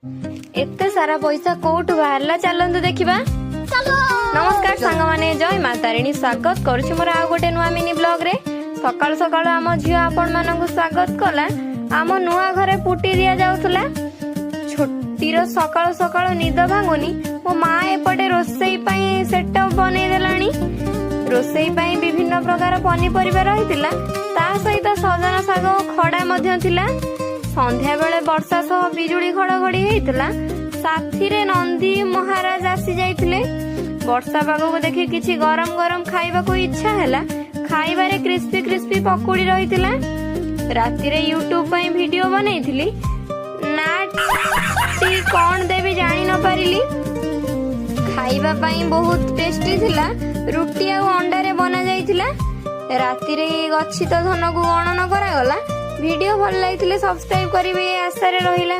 एते सारा पैसा कोठु बाहरला चलंतु देखिबा। नमस्कार सांग माने, जय मातारिणी। स्वागत करूछु मोर आ गोटे नुआ मिनी ब्लॉग रे। सकाळ सकाळ आम झियो आपण मानकु स्वागत कला। आम नुआ घरे पुटी दिया जाउतला। छोटीर सकाळ सकाळ निद भांगुनी। मो मा एपटे रोसई पई सेटअप बनै देलानी। रोसई पई विभिन्न प्रकार पनीपरिबा रहितिला। ता सहित सजना साग खडा मध्य थिला। संध्या बेले वर्षा सह बिजुली घड़घड़ी होइतिला। साथी रे नंदी महाराज आसी जाइतिले। वर्षा पाग को देखि किछि गरम गरम खाइबा को इच्छा हैला। खाइबा रे क्रिस्पी क्रिस्पी पकोड़ी रहितिला। राति रे यूट्यूब पई वीडियो बनैथिली। नाटी कोन देबी जानि न पारिली। खाइबा पई बहुत टेस्टी थिला। रुटी आ अंडा रे बना जाइतिला। राति रे गच्छित धन को गणना करा गला। वीडियो भल लागिथिले सब्सक्राइब करिवे आशा रे रहिला।